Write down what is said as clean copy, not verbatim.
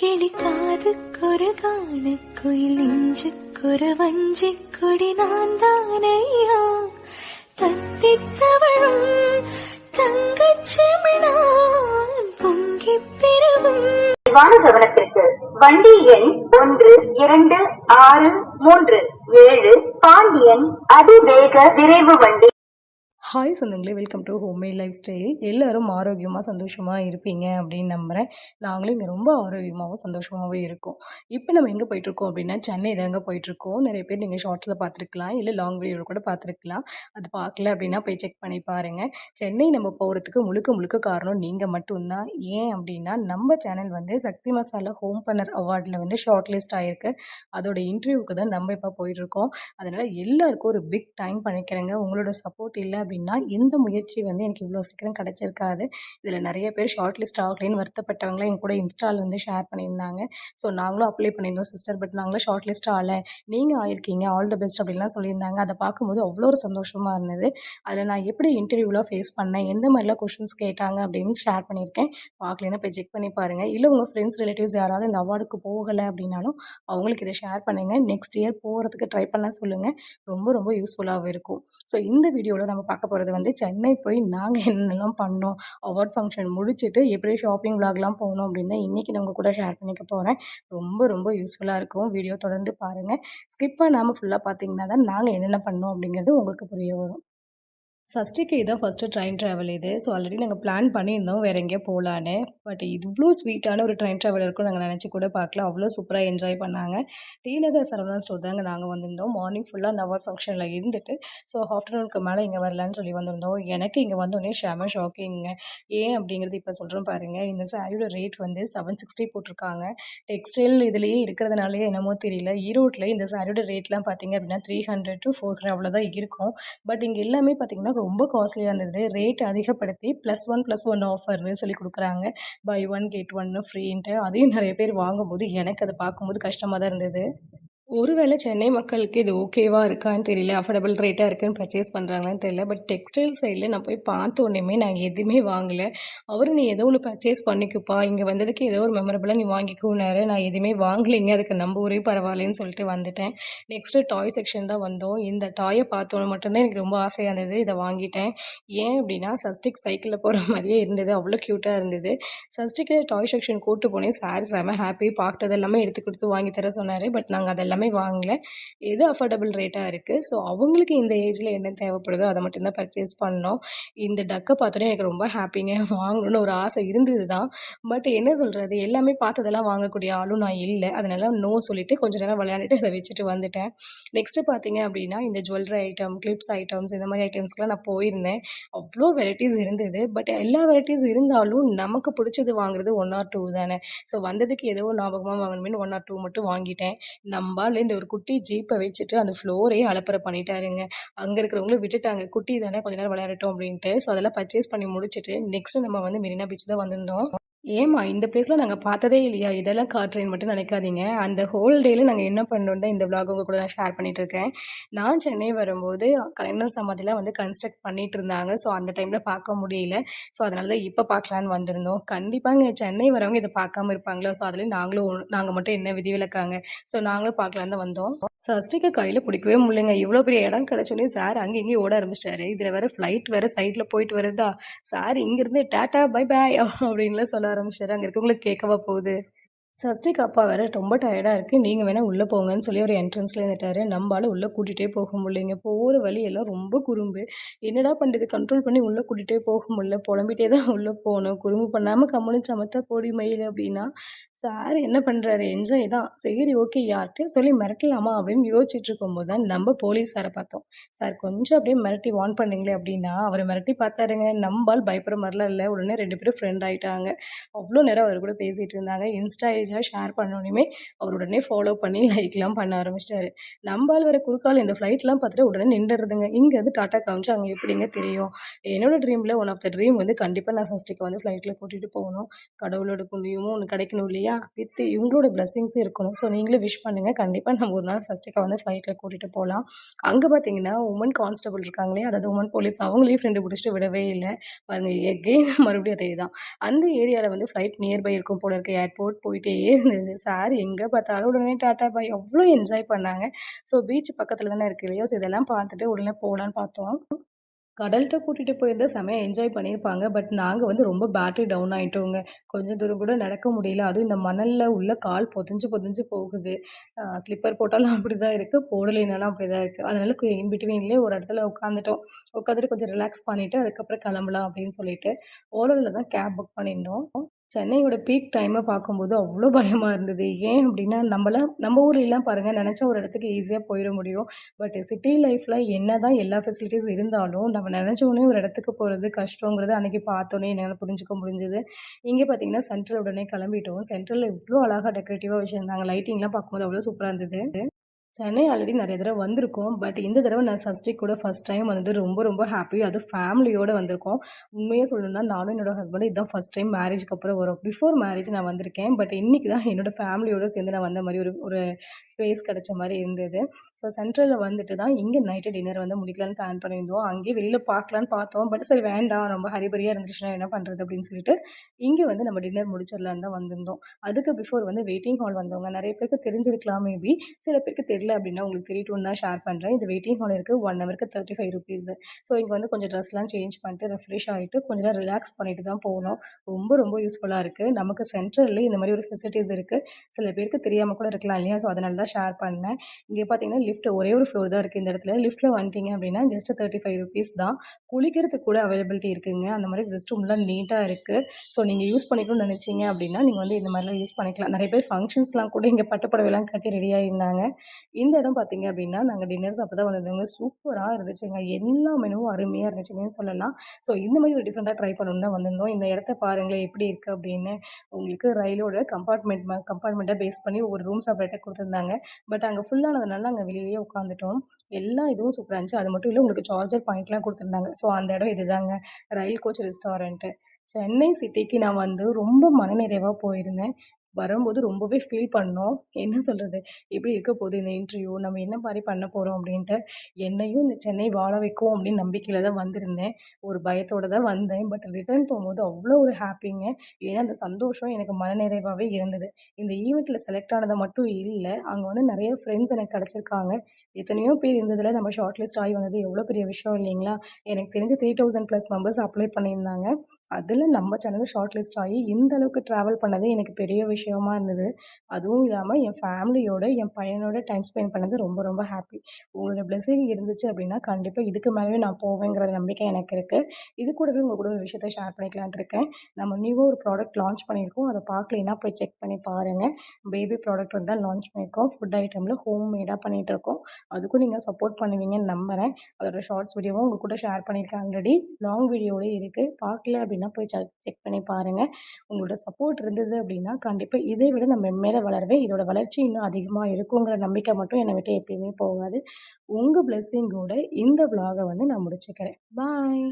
கிளி காதுக்கொரு காண குயில் நெஞ்சுக்கொரு வஞ்சி கொடி நான் தானையா தத்தித்தவழும் தங்கச்சிமிழான் பொங்கிப் பெருகும். விமான கவனத்திற்கு வண்டி எண் 1263 பாண்டியன் அதிவேக விரைவு வண்டி. ஹாய் சொந்தங்களே, welcome to homemade life style. எல்லோரும் ஆரோக்கியமாக சந்தோஷமாக இருப்பீங்க அப்படின்னு நம்புகிறேன். நாங்களும் இங்கே ரொம்ப ஆரோக்கியமாகவும் சந்தோஷமாகவும் இருக்கோம். இப்போ நம்ம எங்கே போயிட்டுருக்கோம் அப்படின்னா சென்னை தாங்க போயிட்டுருக்கோம். நிறைய பேர் நீங்கள் ஷார்ட்ஸில் பார்த்துருக்கலாம், இல்லை லாங் வீடியோவில் கூட பார்த்துருக்கலாம். அது பார்க்கல அப்படின்னா போய் செக் பண்ணி பாருங்கள். சென்னை நம்ம போகிறதுக்கு முழுக்க முழுக்க காரணம் நீங்கள் மட்டும்தான். ஏன் அப்படின்னா நம்ம சேனல் வந்து சக்தி மசாலா ஹோம் பன்னர் அவார்டில் வந்து ஷார்ட் லிஸ்ட் ஆகிருக்கு. அதோட இன்டர்வியூக்கு தான் நம்ம இப்போ போயிட்டுருக்கோம். அதனால் எல்லாருக்கும் ஒரு பிக் டைம் பண்ணிக்கிறேங்க. உங்களோட சப்போர்ட் இல்லை அப்படின்னா இந்த முயற்சி வந்து எனக்கு இவ்வளோ சீக்கிரம் கிடச்சிருக்காது. இதில் நிறைய பேர் ஷார்ட் லிஸ்ட் ஆகலைன்னு வருத்தப்பட்டவங்களாம் என் கூட இன்ஸ்டாவில் வந்து ஷேர் பண்ணியிருந்தாங்க. ஸோ நாங்களும் அப்ளை பண்ணியிருந்தோம் சிஸ்டர், பட் நாங்களும் ஷார்ட் லிஸ்ட் ஆகலை, நீங்கள் ஆயிருக்கீங்க, ஆல் த பெஸ்ட் அப்படின்லாம் சொல்லியிருந்தாங்க. அதை பார்க்கும்போது அவ்வளோ ஒரு சந்தோஷமாக இருந்தது. அதில் நான் எப்படி இன்டர்வியூலாம் ஃபேஸ் பண்ணேன், எந்த மாதிரிலாம் கொஷின்ஸ் கேட்டாங்க அப்படின்னு ஷேர் பண்ணியிருக்கேன். பார்க்கலன்னா போய் செக் பண்ணி பாருங்கள். இல்லை உங்கள் ஃப்ரெண்ட்ஸ் ரிலேட்டிவ்ஸ் யாராவது இந்த அவார்டுக்கு போகலை அப்படின்னாலும் அவங்களுக்கு இதை ஷேர் பண்ணுங்கள். நெக்ஸ்ட் இயர் போகிறதுக்கு ட்ரை பண்ண சொல்லுங்கள். ரொம்ப ரொம்ப யூஸ்ஃபுல்லாகவும் இருக்கும். ஸோ இந்த வீடியோவில் நம்ம பார்க்க போகிறது வந்து சென்னை போய் நாங்கள் என்னெல்லாம் பண்ணோம், அவார்ட் ஃபங்க்ஷன் முடிச்சுட்டு எப்படி ஷாப்பிங் விளாக்லாம் போகணும் அப்படின்னு இன்றைக்கி நான் உங்கள் கூட ஷேர் பண்ணிக்க போகிறேன். ரொம்ப ரொம்ப யூஸ்ஃபுல்லாக இருக்கும். வீடியோ தொடர்ந்து பாருங்கள். ஸ்கிப் பண்ணாமல் ஃபுல்லாக பார்த்தீங்கன்னா தான் நாங்கள் என்னென்ன பண்ணோம் அப்படிங்கிறது உங்களுக்கு புரிய வரும். சஷ்டிக்கு இதான் ஃபஸ்ட்டு ட்ரெயின் ட்ராவல் இது. ஸோ ஆல்ரெடி நாங்கள் பிளான் பண்ணியிருந்தோம் வேறு எங்கேயோ போகலான்னு. பட் இவ்வளோ ஸ்வீட்டான ஒரு ட்ரெயின் ட்ராவல் இருக்கும் நாங்கள் நினச்சி கூட பார்க்கல. அவ்வளோ சூப்பராக என்ஜாய் பண்ணாங்க. டி நகர் சரவணா ஸ்டோர் தாங்க நாங்கள் வந்திருந்தோம். மார்னிங் ஃபுல்லாக அந்த அவார்ட் ஃபங்க்ஷனில் இருந்துட்டு ஸோ ஆஃப்டர்நூனுக்கு மேலே இங்கே வரலான்னு சொல்லி வந்திருந்தோம். எனக்கு இங்கே வந்தோடனே செம ஷாக்கிங்க. ஏன் அப்படிங்கிறது இப்போ சொல்கிறேன் பாருங்கள். இந்த சாரியோட ரேட் வந்து 760 போட்டிருக்காங்க. டெக்ஸ்டைல் இதுலேயே இருக்கிறதுனாலே என்னமோ தெரியல, ஈரோட்டில் இந்த சாரியோட ரேட்லாம் பார்த்தீங்க அப்படின்னா 300 to 400 அவ்வளோதான் இருக்கும். பட் இங்கே எல்லாமே பார்த்திங்கன்னா ரொம்ப காஸ்ட்லியாக இருந்தது. ரேட் அதிகப்படுத்தி +1 ஆஃபர்னு சொல்லி கொடுக்குறாங்க. பை 1 கெட் 1 ஃப்ரீன்ட்டு. அதையும் நிறைய பேர் வாங்கும்போது எனக்கு அதை பார்க்கும்போது கஷ்டமாக தான் இருந்தது. ஒருவேளை சென்னை மக்களுக்கு இது ஓகேவா இருக்கான்னு தெரியல, அஃபோர்டபுள் ரேட்டாக இருக்குன்னு பர்ச்சேஸ் பண்ணுறாங்களான்னு தெரியல. பட் டெக்ஸ்டைல் சைடில் நான் போய் பார்த்தோன்னே நான் எதுவுமே வாங்கலை. நீ ஏதோ ஒன்று பர்ச்சேஸ் பண்ணிக்குப்பா, இங்கே வந்ததுக்கு ஏதோ ஒரு மெமரபுளாக நீ வாங்கிக்கோனாரு. நான் எதுவுமே வாங்கலைங்க, அதுக்கு நம்ம ஊரே பரவாயில்லன்னு சொல்லிட்டு வந்துட்டேன். நெக்ஸ்ட்டு டாய் செக்ஷன் தான் வந்தோம். இந்த டாயை பார்த்தோன்னு மட்டும்தான் எனக்கு ரொம்ப ஆசையாக இருந்தது. இதை வாங்கிட்டேன். ஏன் அப்படின்னா சஷ்டிக் சைக்கிளில் போகிற மாதிரியே இருந்தது, அவ்வளோ க்யூட்டாக இருந்தது. சஷ்டிக்கு டாய் செக்ஷன் கூப்பிட்டு போனேன். சார் செம ஹாப்பி, பார்த்தது எல்லாமே எடுத்து கொடுத்து வாங்கி தர சொன்னார். பட் நாங்கள் அதெல்லாம் வாங்கல. எது அஃபோர்டபுள் ரேட்டாக இருக்குது, ஸோ அவங்களுக்கு இந்த ஏஜில் என்ன தேவைப்படுதோ அதை மட்டும்தான் பர்ச்சேஸ் பண்ணோம். இந்த டக்கை பார்த்தோன்னே எனக்கு ரொம்ப ஹாப்பிங்க. வாங்கணும்னு ஒரு ஆசை இருந்தது தான். பட் என்ன சொல்கிறது, எல்லாமே பார்த்ததெல்லாம் வாங்கக்கூடிய ஆளும் நான் இல்லை. அதனால நோ சொல்லிவிட்டு கொஞ்சம் நேரம் விளையாண்டுட்டு அதை வச்சுட்டு வந்துட்டேன். நெக்ஸ்ட்டு பார்த்தீங்க அப்படின்னா இந்த ஜுவல்லரி ஐட்டம், கிளிப்ஸ் ஐட்டம்ஸ், இந்த மாதிரி ஐட்டம்ஸ்க்கெலாம் நான் போயிருந்தேன். அவ்வளோ வெரைட்டிஸ் இருந்தது. பட் எல்லா வெரைட்டிஸ் இருந்தாலும் நமக்கு பிடிச்சது வாங்குறது 1 or 2 தானே. ஸோ வந்ததுக்கு ஏதோ ஞாபகமாக வாங்கணுமேனு 1 or 2 மட்டும் வாங்கிட்டேன். நம்பால் இந்த ஒரு குட்டி ஜீப்பை வச்சுட்டு அந்த ஃப்ளோரையே அலப்பறை பண்ணிட்டாருங்க. அங்கே இருக்கிறவங்களும் விட்டுட்டாங்க, குட்டி தானே கொஞ்ச நேரம் விளையாடட்டும் அப்படின்ட்டு. ஸோ அதெல்லாம் பர்ச்சேஸ் பண்ணி முடிச்சுட்டு நெக்ஸ்ட்டு நம்ம வந்து மெரினா பீச் தான் வந்திருந்தோம். ஏம்மா இந்த பிளேஸ்லாம் நாங்கள் பார்த்ததே இல்லையா, இதெல்லாம் காட்டுறேன்னு மட்டும் நினைக்காதீங்க. அந்த ஹோல் டேயில் நாங்கள் என்ன பண்ணோன்னு தான் இந்த விளாக் உங்கள் கூட நான் ஷேர் பண்ணிகிட்ருக்கேன். நான் சென்னை வரும்போது கலைஞர் சமாதிலாம் வந்து கன்ஸ்ட்ரக்ட் பண்ணிகிட்டு இருந்தாங்க. ஸோ அந்த டைமில் பார்க்க முடியல. ஸோ அதனால தான் இப்போ பார்க்கலான்னு வந்திருந்தோம். கண்டிப்பாக இங்கே சென்னை வரவங்க இதை பார்க்காம இருப்பாங்களா, ஸோ அதில் நாங்கள் மட்டும் என்ன விதிவிலக்காங்க. ஸோ நாங்களும் பார்க்கலான்னு தான் வந்தோம். சஷ்டிக்கு கையில் பிடிக்கவே முடியலைங்க. இவ்வளோ பெரிய இடம் கிடச்சோன்னே சார் அங்கே இங்கேயும் ஓட ஆரம்பிச்சிட்டாரு. இதில் வேறு ஃப்ளைட் வேறு சைட்டில் போயிட்டு வருதா, சார் இங்கேருந்து டாட்டா பை பாய் அப்படின்லாம் சொல்ல ஆரம்பிச்சாரு. அங்கே இருக்கவங்களுக்கு கேட்கவா போகுது. சஷ்டிக்கு அப்பா வேறு ரொம்ப டயர்டாக இருக்குது, நீங்கள் வேணால் உள்ளே போங்கன்னு சொல்லி ஒரு என்ட்ரன்ஸில் இருந்துட்டாரு. நம்மளால் உள்ளே கூட்டிகிட்டே போக முடியலைங்க. போகிற வழியெல்லாம் ரொம்ப குறும்பு. என்னடா பண்ணுறது, கண்ட்ரோல் பண்ணி உள்ளே கூட்டிகிட்டே போக முடியல. புலம்பிகிட்டே தான் உள்ளே போகணும். குறும்பு பண்ணாமல் கம்முனு சமத்தா போடி மயில் அப்படின்னா சார் என்ன பண்ணுறாரு, என்ஜாய் தான். சரி ஓகே, யார்கிட்டையும் சொல்லி மிரட்டலாமா அப்படின்னு யோசிச்சுட்டு இருக்கும்போது தான் நம்ம போலீஸ் சாரை பார்த்தோம். சார் கொஞ்சம் அப்படியே மிரட்டி வார்ன் பண்ணிங்களே அப்படின்னா அவரை மிரட்டி பார்த்தாருங்க. நம்பால் பயப்படுற மாதிரிலாம் இல்லை. உடனே 2 பேரும் ஃப்ரெண்ட் ஆகிட்டாங்க. அவ்வளோ நேரம் அவர் கூட பேசிகிட்டு இருந்தாங்க. இன்ஸ்டா ஐடியில் ஷேர் பண்ணோன்னே அவர் உடனே ஃபாலோ பண்ணி லைக்லாம் பண்ண ஆரம்பிச்சிட்டாரு. நம்பால் வர குறுக்கால் இந்த ஃப்ளைட்லாம் பார்த்துட்டு உடனே நின்றுறதுங்க. இங்கேருந்து டாட்டா காமிச்சு அங்கே எப்படிங்க தெரியும். என்னோட ட்ரீமில் ஒன் ஆஃப் த ட்ரீம் வந்து கண்டிப்பாக நான் சஷ்டிக்கு வந்து ஃப்ளைட்டில் கூட்டிகிட்டு போகணும். கடவுளோட புண்ணியமும் ஒன்று கிடைக்கணும் இல்லையா, வித் இவங்களோட பிளெஸிங்ஸும் இருக்கணும். ஸோ நீங்களும் விஷ் பண்ணுங்கள். கண்டிப்பாக நம்ம ஒரு நாள் சஷ்டிகா வந்து ஃப்ளைட்டில் கூட்டிகிட்டு போகலாம். அங்கே பார்த்தீங்கன்னா உமன் கான்ஸ்டபிள் இருக்காங்களே, அதாவது உமன் போலீஸ், அவங்களையும் ஃப்ரெண்டு பிடிச்சிட்டு விடவே இல்லை. பாருங்கள் எகெயின் மறுபடியும் அதே தான். அந்த ஏரியாவில் வந்து ஃப்ளைட் நியர்பை இருக்கும் போல இருக்க ஏர்போர்ட் போயிட்டே அப்படியே இருந்தது. சார் எங்கே பார்த்தாலும் உடனே டாட்டா பாய் அவ்வளோ என்ஜாய் பண்ணாங்க. ஸோ பீச் பக்கத்தில் தானே இருக்கு இல்லையா? ஸோ இதெல்லாம் பார்த்துட்டு உடனே போகலான்னு பார்த்தோம். கடல்ட்ட கூட்டிட்டு போயிருந்தா செமையா என்ஜாய் பண்ணியிருப்பாங்க. பட் நாங்க வந்து ரொம்ப பேட்டரி டவுன் ஆயிட்டோங்க. கொஞ்சம் தூரம் கூட நடக்க முடியல. அதுவும் இந்த மணல்ல உள்ள கால் பொதஞ்சு பொதஞ்சு போகுது. ஸ்லிப்பர் போட்டாலும் அப்படிதான் இருக்கு. போடலைனாலும் அப்படிதான் இருக்கு. அதனால இன் பிட்வீன்லயே ஒரு இடத்துல உட்காந்துட்டோம். உட்காந்துட்டு கொஞ்சம் ரிலாக்ஸ் பண்ணிட்டு அதுக்கப்புறம் கிளம்பலாம் அப்படின்னு சொல்லிட்டு ஓலால தான் கேப் புக் பண்ணியிருந்தோம். சென்னையோட பீக் டைம பார்க்கும்போது அவ்ளோ பயமா இருந்தது. ஏன் அப்டின்னா, நம்ம ஊர்லலாம் பாருங்க நெனச்சா ஒரு இடத்துக்கு ஈஸியா போயிற முடியும். பட் சிட்டி லைஃப்ல என்னதான் எல்லா ஃபெசிலிட்டீஸ் இருந்தாலும், நம்ம நெனச்ச உடனே ஒரு இடத்துக்கு போறது கஷ்டங்கிறது அன்னைக்கு பார்த்தோனே என்னால புரிஞ்சுக்க முடிஞ்சது. இங்க பார்த்தீங்கன்னா, சென்ட்ரல் உடனே கிளம்பிட்டோம். சென்ட்ரல்ல இவ்ளோ அழகா டெக்கரேட்டிவா வச்சிருந்தாங்க. லைட்டிங்லாம் பார்க்கும்போது அவ்ளோ சூப்பரா இருந்தது. சென்னை ஆல்ரெடி நெறைய தடவ வந்திருக்கோம். பட் இந்த தடவ நான் சஷ்டிக்கு கூட ஃபர்ஸ்ட் டைம் வந்தது ரொம்ப ரொம்ப ஹாப்பி. அதுவும் ஃபேமிலியோட வந்திருக்கோம். உண்மையா சொல்லணும்னா நானும் என்னோட ஹஸ்பண்டும் இதுதான் ஃபர்ஸ்ட் டைம் மேரேஜ்க்கு அப்புறம் வரோம். பிஃபோர் மேரேஜ் நான் வந்திருக்கேன். பட் இன்னைக்கு தான் என்னோட ஃபேமிலியோட சேர்ந்து நான் வந்த மாரி ஒரு ஒரு ஸ்பேஸ் கிடைச்ச மாரி இருந்தது. ஸோ சென்ட்ரல்ல வந்துட்டு தான் இங்க நைட்டு டின்னர் வந்து முடிக்கலான்னு பிளான் பண்ணியிருந்தோம். அங்கேயே வெளியில பார்க்கலான்னு பார்த்தோம். பட் சரி வேண்டாம் ரொம்ப ஹரிபரியா இருந்துச்சுன்னா என்ன பண்றது அப்படின்னு சொல்லிட்டு, இங்க வந்து நம்ம டின்னர் முடிச்சிடலான்னு தான் வந்திருந்தோம். அதுக்கு பிஃபோர் வந்து வெயிட்டிங் ஹால் வந்தவங்க நெறைய பேருக்கு தெரிஞ்சிருக்கலாம் மேபி. சில பேருக்கு தெரியல அப்படின்னா உங்களுக்கு தெரியட்டும்னு தான் ஷேர் பண்ணுறேன். இந்த வெயிட்டிங் ஹால் இருக்குது 1 ஹவருக்கு ₹35. ஸோ இங்கே வந்து கொஞ்சம் ட்ரெஸ்லாம் சேஞ்ச் பண்ணிட்டு ரெஃப்ரெஷ் ஆகிட்டு கொஞ்சம் நேரம் ரிலாக்ஸ் பண்ணிட்டு தான் போகணும். ரொம்ப ரொம்ப யூஸ்ஃபுல்லாக இருக்குது. நமக்கு சென்ட்ரல்லே இந்த மாதிரி ஒரு ஃபெசிலிட்டிஸ் இருக்குது. சில பேருக்கு தெரியாமல் கூட இருக்கலாம் இல்லையா? ஸோ அதனால தான் ஷேர் பண்ணேன். இங்கே பார்த்தீங்கன்னா லிஃப்ட் ஒரே ஒரு ஃப்ளோர் தான் இருக்குது இந்த இடத்துல. லிஃப்ட்டில் வந்துட்டீங்க அப்படின்னா ஜஸ்ட் ₹35 தான். குளிக்கிறதுக்கு கூட அவைலபிலிட்டி இருக்குங்க. அந்த மாதிரி ரெஸ்ட் ரூம்லாம் நீட்டாக இருக்குது. ஸோ நீங்கள் யூஸ் பண்ணிக்கணும்னு நினச்சிங்க அப்படின்னா நீங்கள் வந்து இந்த மாதிரிலாம் யூஸ் பண்ணிக்கலாம். நிறைய பேர் ஃபங்க்ஷன்ஸ்லாம் கூட இங்கே பட்டு புடவைலாம் கட்டி ரெடியாக இருந்தாங்க. இந்த இடம் பார்த்தீங்க அப்படின்னா, நாங்க டின்னர் சாப்பிட தான் வந்திருந்தோங்க. சூப்பரா இருந்துச்சுங்க. எல்லா மெனுவும் அருமையா இருந்துச்சுன்னே சொல்லலாம். ஸோ இந்த மாரி ஒரு டிஃப்ரெண்ட்டா ட்ரை பண்ணணும்னு தான் வந்திருந்தோம். இந்த இடத்த பாருங்களேன் எப்படி இருக்கு அப்படின்னு. உங்களுக்கு ரயிலோட கம்பார்ட்மெண்ட்ட பேஸ் பண்ணி ஒவ்வொரு ரூம் செப்பரேட்டா குடுத்துருந்தாங்க. பட் அங்க ஃபுல் ஆனதுனால நாங்க வெளியிலேயே உட்காந்துட்டோம். எல்லா இதுவும் சூப்பரா இருந்துச்சு. அது மட்டும் இல்ல உங்களுக்கு சார்ஜர் பாயிண்ட்லாம் குடுத்துருந்தாங்க. ஸோ அந்த இடம் இதுதாங்க. ரயில் கோச் ரெஸ்டாரண்ட்டு. சென்னை சிட்டிக்கு நான் வந்து ரொம்ப மனநிறைவா போயிருந்தேன். வரும்போது ரொம்பவே ஃபீல் பண்ணோம். என்ன சொல்றது? எப்படி இருக்க போகுது இந்த இன்டர்வியூ? நம்ம என்ன மாரி பண்ண போறோம் அப்படின்ட்டு. என்னையும் இந்த சென்னை வாழ வைக்கும் அப்படின்னு நம்பிக்கையில தான் வந்திருந்தேன். ஒரு பயத்தோட தான் வந்தேன். பட் ரிட்டர்ன் போம்போது அவ்வளோ ஒரு ஹாப்பிங்க. ஏன்னா அந்த சந்தோஷம் எனக்கு மனநிறைவாவே இருந்தது. இந்த ஈவென்ட்ல செலக்ட் ஆனது மட்டும் இல்ல. அங்க வந்து நெறைய ஃப்ரெண்ட்ஸ் எனக்கு கிடைச்சிருக்காங்க. எத்தனையோ பேர் இருந்ததுல நம்ம ஷார்ட் லிஸ்ட் ஆகி வந்தது எவ்வளோ பெரிய விஷயம் இல்லைங்களா? எனக்கு தெரிஞ்சு 3000 ப்ளஸ் மெம்பர்ஸ் அப்ளை பண்ணியிருந்தாங்க. அதில நம்ம சேனல் ஷார்ட் லிஸ்ட் ஆகி இந்த அளவுக்கு ட்ராவல் பண்ணது எனக்கு பெரிய விஷயமா இருந்தது. அதுவும் இல்லாம என் ஃபேமிலியோட, என் பையனோட டைம் ஸ்பெண்ட் பண்ணது ரொம்ப ரொம்ப ஹாப்பி. உங்களோட பிளெஸ்ஸிங் இருந்துச்சு அப்படின்னா, கண்டிப்பா இதுக்கு மேலயும் நான் போவேங்கிற நம்பிக்கை எனக்கு இருக்கு. இது கூடவே உங்க கூட ஒரு விஷயத்த ஷேர் பண்ணிக்கலான்ட்டு இருக்கேன். நம்ம நியூவா ஒரு ப்ராடக்ட் லான்ச் பண்ணியிருக்கோம். அத பார்க்கலைன்னா போய் செக் பண்ணி பாருங்க. பேபி ப்ராடக்ட் வந்து தான் லான்ச் பண்ணியிருக்கோம். ஃபுட் ஐட்டம்ல ஹோம் மேடா பண்ணிட்டுருக்கோம். அதுக்கும் நீங்க சப்போர்ட் பண்ணுவீங்கன்னு நம்புறேன். அதோட ஷார்ட்ஸ் வீடியோவும் உங்க கூட ஷேர் பண்ணியிருக்கேன் ஆல்ரெடி. லாங் வீடியோவே இருக்கு. பார்க்கல அப்படின்னா போய் செக் பண்ணி பாருங்க. உங்களோட சப்போர்ட் இருந்தது அப்படின்னா, கண்டிப்பா இதை விட நான் மென்மேல வளருவேன். இதோட வளர்ச்சி இன்னும் அதிகமா இருக்குங்கிற நம்பிக்கை மட்டும் என்னை விட்டு எப்பயுமே போகாது. உங்க பிளெஸ்ஸிங்கோட இந்த விளாக வந்து நான் முடிச்சுக்கிறேன். பாய்.